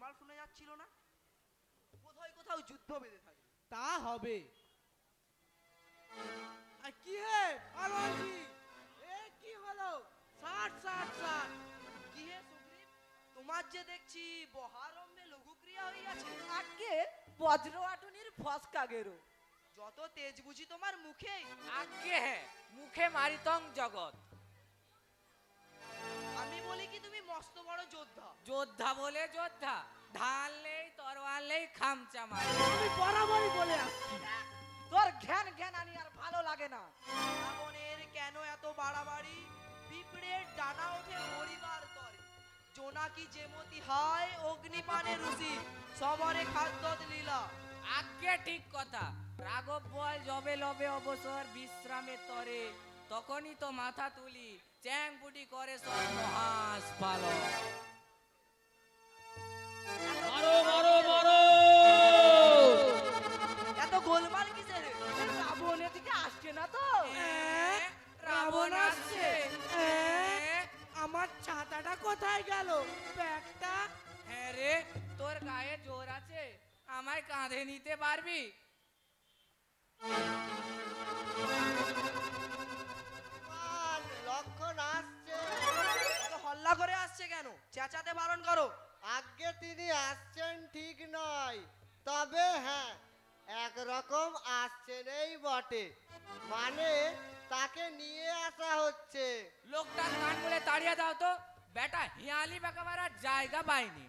গোলমাল শুনে যাচ্ছিল না? বোধহয় কোথাও যুদ্ধ বেঁধে থাকে। তা হবে। আর কি হে পালোয়ানজি, এ কি হলো? ষাট ষাট ষাট। কি হে সুগ্রীব, তোমার যে দেখছি বহারম্ভে লঘুক্রিয়া হইয়াছে। আগে বজ্র আটুনির ফসকা গেরো। যত তেজ বুঝি তোমার মুখে। আজ্ঞে হ্যাঁ, মুখে মারিতং জগৎ। আমি বলি কি তুমি মস্ত বড় যোদ্ধা। যোদ্ধা বলে যোদ্ধা, ঢাল নেই তরোয়াল নেই, খামচা মারি। আমি বরাবরই বলে আসছি। তোর জ্ঞান জ্ঞান আনি আর ভালো লাগে না। রাবণের কেন এত বাড়াবাড়ি? পিঁপড়ের ডানা ওঠে মরিবার তরে। জোনাকি যেমতি হয় অগ্নিপানে রুচি, সবরে খাদ্য লীলা। আজ্ঞে ঠিক কথা। রাঘব বল জবে লবে অবসর বিশ্রামের তরে, তখনই তো মাথা তুলি চ্যাংপুটি করে সব মহাস পালক। মারো মারো মারো। এত গোলমাল কিসের? রাবণ এদিকে আসছে না তো? রাবণ আসছে। আমার ছাতাটা কোথায় গেল? ব্যাগটা? হ্যাঁ রে, তোর গায়ে জোর আছে, আমায় কাঁধে নিতে পারবি? লক্ষণ আসছে। এত হল্লা করে আসছে কেন? চেঁচাতে বারণ করো। আগে তিনি আসছেন ঠিক নয়, তবে হ্যাঁ একরকম আসছেন এই বটে, মানে তাকে নিয়ে আসা হচ্ছে। লোকটার কান বলে তাড়িয়ে দাও তো, বেটা হিয়ালি বেকাবার আর জায়গা পায়নি।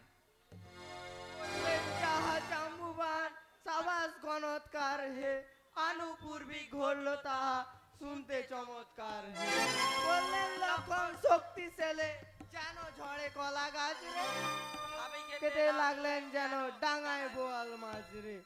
যাহা জাম্বুবান সাবাস গণৎকার হে, আনুপূর্বিক ঘটল তাহা শুনতে চমৎকার হে। বললেন লক্ষণ শক্তিশালী যেন ঝড়ে কলা গাছ রে, কেটে লাগলেন যেন ডাঙায় বোয়াল মাছ রে।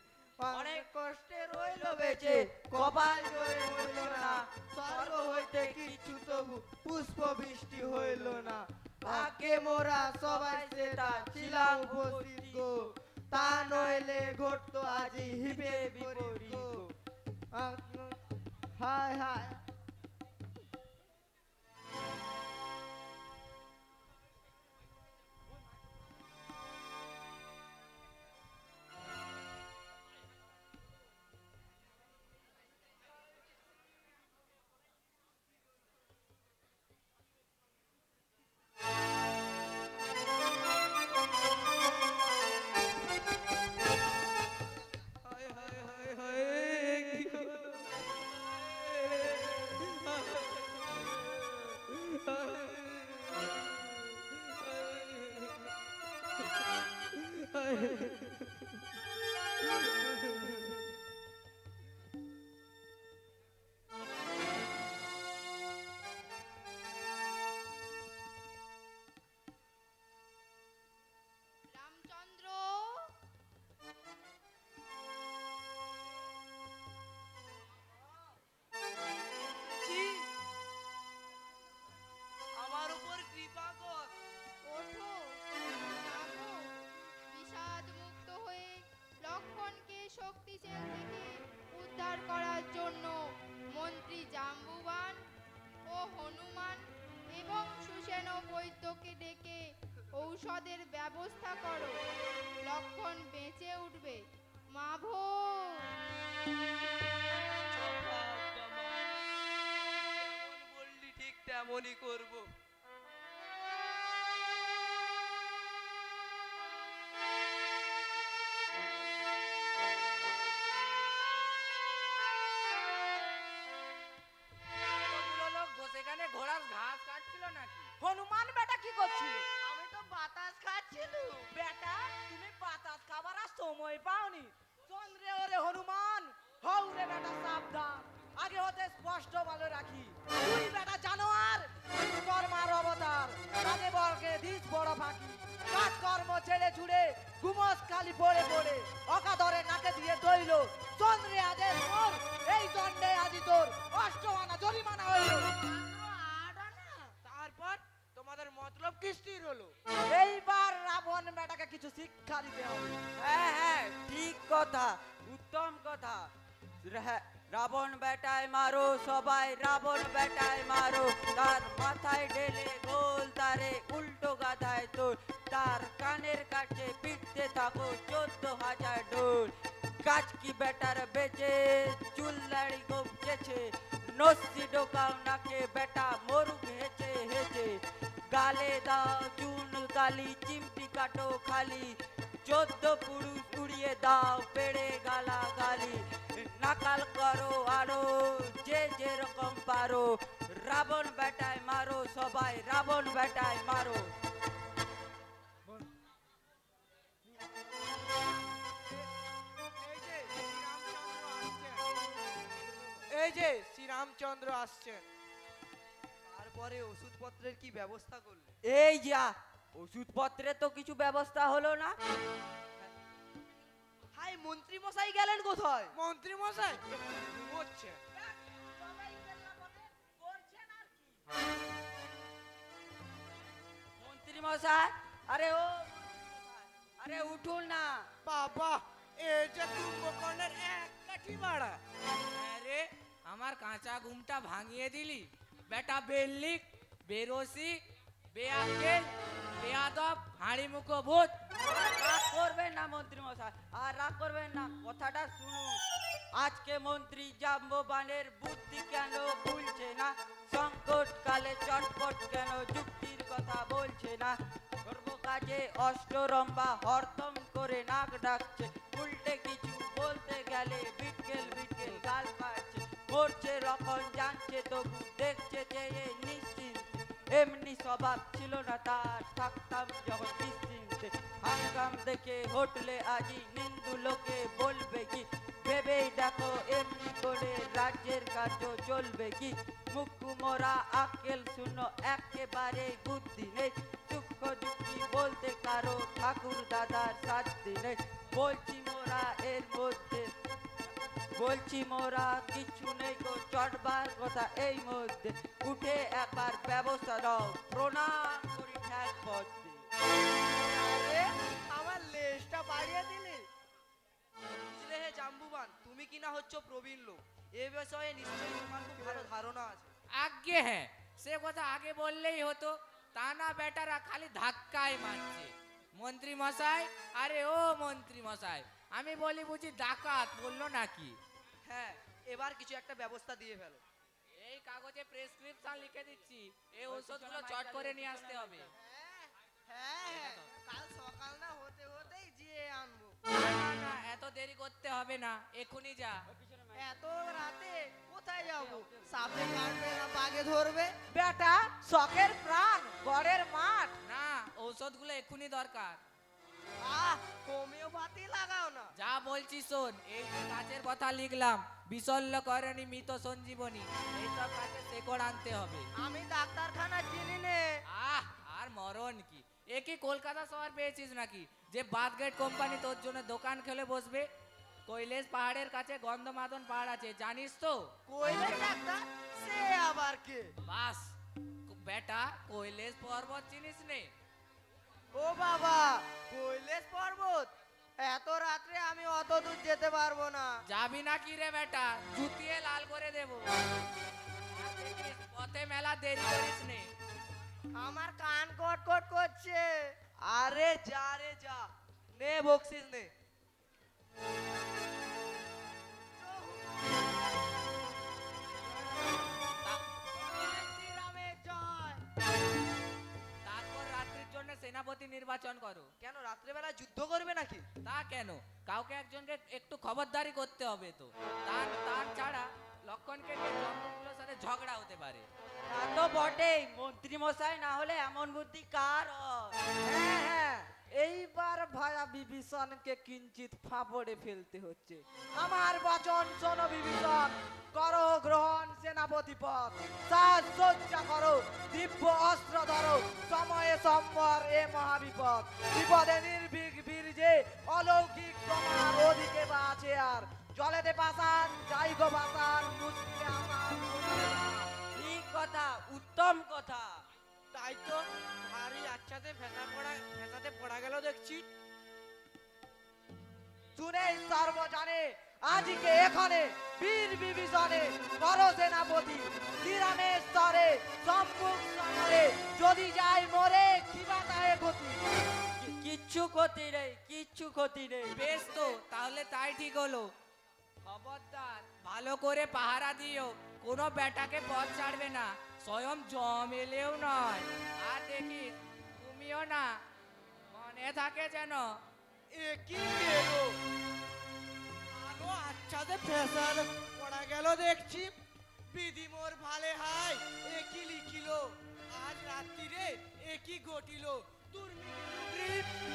অনেক কষ্টে রইল বেঁচে, কপাল জোরে হইল না, স্বর্গ হইতে কিছু তবু পুষ্প বৃষ্টি হইল না। ভাগ্যে মোরা সবাই সেটা ছিলাম উপস্থিত গো, তা নইলে ঘটতো আজি হিবে বিপরীত গো। হায় হায়। রামচন্দ্র, ছি! আমার উপর কৃপা কর। ওঠো, জাগো। বিষাদ মুক্ত হয়ে লক্ষণকে শক্তিশালী থেকে উদ্ধার করার জন্য মন্ত্রী জাম্বুবান ও হনুমান এবং সুসেন বৈদ্যকে ডেকে ঔষধের ব্যবস্থা করো। লক্ষণ বেঁচে উঠবে। মাভো, যেমন বললি ঠিক তেমনই করব। কতগুলো লোক সেখানে ঘোড়ার ঘাস কাটছিল নাকি? হনুমান বেটা কি করছিল? আমি তো বাতাস খাচ্ছিল। বেটা তুমি বাতাস খাবার আর সময় পাওনি? চন্দ্রে ওরে হনুমান, হও রে বেটা সাবধান, আগে হতে স্পষ্ট বলে রাখি। তুই বেটা জানোয়ার, কর্মার অবতার, কাজে বর্গে দিস বড় ফাঁকি। কাজকর্ম ছেড়ে ছুড়ে ঘুমস খালি পড়ে পড়ে, অকাদরে নাকে দিয়ে দইল। চন্দ্রে আদেশ মোর, এই দণ্ডে আজি তোর অষ্টমানা জরিমানা হইল। তারপর তোমাদের মতলব কি স্থির হলো? এইবার রাবণ বেটাকে কিছু শিক্ষা দিতে হবে। হ্যাঁ হ্যাঁ ঠিক কথা, উত্তম কথা। রাবণ বেটায় মারো সবাই, রাবণ বেটায় মারো। তার মাথায় ঢেলে গোল তারে, উল্টো গাধায় তোর, তার কানের কাছে পিঠতে কাচকি বেটার বেচে চুল দাড়ি গোপছেছে নস্যি ডোকাও নাকে বেটা মরুক হেঁচে হেঁচে গালে দাও চুন গালি চিমটি কাটো খালি 14 পুরুষ উড়িয়ে দাও পেড়ে গালা গালি নাকাল করো আরো যে যেরকম পারো রাবণ বেটায় মারো সবাই রাবণ বেটায় মারো। এই যে শ্রীরামচন্দ্র আসছেন। তারপরে ওষুধপত্রের কি ব্যবস্থা করলে? এই যা ওষুধপত্রে তো কিছু ব্যবস্থা হলো না। হাই, মন্ত্রী মশাই গেলেন কোথায়? মন্ত্রী মশাই ঘুমোচ্ছে। মন্ত্রী মশাই, আরে ও আরে উঠুন না। বাবা, এ যে কুম্ভকর্ণের এক কাঠি বাড়া। আরে আমার কাঁচা ঘুমটা ভাঙিয়ে দিলি বেটা বেল্লিক বেরসি বেআকেল বেয়াদব হাঁড়ি মুখো ভূত। রাগ করবেন না মন্ত্রী মশাই, আর রাগ করবেন না, কথাটা শুনুন। আজকে মন্ত্রী জাম্ববানের বুদ্ধি কেন ভুলছে না, সংকট কালে চটপট কেন যুক্তির কথা বলছে না, সর্বকাজে অষ্টরম্বা হরদম করে নাক ডাকছে, উল্টে কিছু বলতে গেলে বিটকেল বিটকেল গাল পাচ্ছে, করছে রকম জানছে তবু দেখছে চেয়ে নিশ্চিন্ত, এমনি স্বভাব ছিল না তার, থাকতাম যখন নিশ্চিন্তে, হাঙ্গাম দেখে হোটলে আজি নিন্দু লোকে বলবে কি, ভেবেই দেখো এমনি করে রাজ্যের কার্য চলবে কি, মুখু মোরা আক্কেল শূন্য একেবারে বুদ্ধি নেই, সূক্ষ্ম যুক্তি বলতে কারো ঠাকুর দাদার শাস্তি নেই, বলছি মোরা এর মধ্যে বলছি মোরা কিছু নেই গো চটবার কথা এই মধ্যে, উঠে একবার ব্যবস্থা দাও প্রণাম করি ঠ্যাক পড়তে। আরে আমার লেজটা বাড়িয়ে দিলি। বুঝলে হে জাম্বুবান, তুমি কিনা হচ্ছ প্রবীণ লোক, এ বিষয়ে নিশ্চয়ই তোমার খুব ভালো ধারণা আছে। আগে হ্যাঁ, সে কথা আগে বললেই হতো, তা না বেটারা খালি ধাক্কায় মারছে। মন্ত্রী মশাই, আরে ও মন্ত্রী মশাই, আমি বলি বুঝি ডাকাত বললো নাকি? হ্যাঁ, এবার কিছু একটা ব্যবস্থা দিয়ে ফেলো। এই কাগজে প্রেসক্রিপশন লিখে দিচ্ছি, এই ওষুধগুলো চট করে নিয়ে আসতে হবে। হ্যাঁ, কাল সকাল না হতে হতেই যেয়ে আনবো। না না, এত দেরি করতে হবে না, এখনই যা। এত রাতে কোথায় যাবো? সাপে কাটবে না বাগে ধরবে? বেটা শখের প্রাণ, গড়ের মাঠ। না, ঔষধগুলো এখনই দরকার। হোমিওপ্যাথি লাগাও না। যা বলছি শোন, এই যে কাজের কথা লিখলাম, বিশল্য করেনি মৃত সঞ্জীবনী, এইসব কাজে শেকড় আনতে হবে। আমি ডাক্তারখানা চিনি নে। আহ, আর মরণ কি, এ কি কলকাতা শহর পেয়েছিস নাকি যে বাদগেট কোম্পানি তোর জন্য দোকান খেলে বসবে? কৈলাস পাহাড়ের কাছে গন্ধমাদন পাহাড় আছে, জানিস তো? কইলে ডাক্তার, সে আবার কে? বাস বেটা, কৈলাস পর্বত চিনিস নে? ও বাবা, কৈলাস পর্বত? এত রাত্রে আমি অত দূর যেতে পারবো না। যাবি না কি রে বেটা, জুতিয়ে লাল করে দেবো। আর দেখিস, পথে মেলা দেরি করিস নে। আমার কান কটকট করছে। আরে যা রে যা, নে বকশিস নে। শ্রীরামের জয়। তারপর রাত্রির জন্য সেনাপতি নির্বাচন করো। কেন, রাত্রেবেলা যুদ্ধ করবে নাকি? তা কেন, কাউকে একজনকে একটু খবরদারি করতে হবে তো, তার তার ছাড়া লক্ষণকে নিয়ে জঙ্গলগুলোর সাথে ঝগড়া হতে পারে। তা তো বটেই, মন্ত্রী মশাই না হলে এমন বুদ্ধি কার হয়? হ্যাঁ হ্যাঁ, এইবার ভায়া বিভীষণকে কিঞ্চিত ফাঁপড়ে ফেলতে হচ্ছে। আমার বচন শোনো বিভীষণ, করো গ্রহণ সেনাপতি পদ, সাজসজ্জা করো, দিব্য অস্ত্র ধরো, সময়ে সম্বর এ মহাবিপদ, বিপদে নির্ভীক বীর্যে অলৌকিক তোমার ওদিকে বা আছে আর, জলেতে পাশান যাই গো পাশান, মুশকিলে আমার ঠিক কথা, উত্তম কথা। তাই তো, ভারী আচ্ছাতে ফেসাতে পড়া গেল দেখছি। শুনে সর্বজানে আজকে এখানে বীর বিভীষণে করো সেনাপতি, শ্রীরামের স্তরে সম্মুখ সমরে যদি যাই মরে খিবাতায় গতি। কি কিচ্ছু ক্ষতি নেই, কিচ্ছু ক্ষতি নেই। বেশ তো, তাহলে তাই ঠিক হলো। খবরদার ভালো করে পাহারা দিও, কোনো বেটাকে পথ ছাড়বে না, স্বয়ং জম এলেও নয়। আর দেখিস তুমিও না, মনে থাকে যেন। একই গেলো আলো আচ্ছাদে ফেসাল পড়া গেল দেখছি। বিধি মোর ভালে হাই একই লিখিল, আজ রাত্রিরে একই ঘটিল।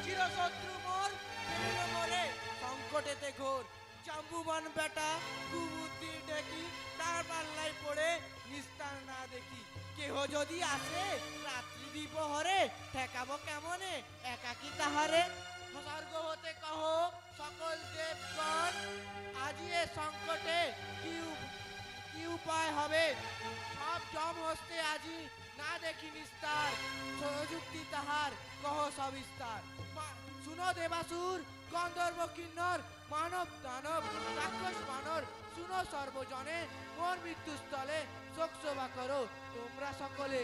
চিরশত্রু মোর ফেলিল মোরে সংকটেতে ঘোর। জাম্বুবান বেটা কুবুদ্ধি ডেকি তার পাল্লাই পড়ে নিস্তার না দেখি। কেহ যদি আসে রাত্রি দ্বীপহরে ঠেকাবো কেমনে একাকি তাহারে। স্বর্গ হতে কহ সকল দেবগণ, আজি এ সংকটে কি উপায় হবে। সব জম হস্তে আজি না দেখি নিস্তার, যুক্তি তাহার কহ সবিস্তার। শুনো দেবাসুর গন্ধর্ব কিন্নর মানব দানব রাক্ষস বানর, শুনো সর্বজনে মোর মৃত্যুস্থলে শোক সভা করো তোমরা সকলে।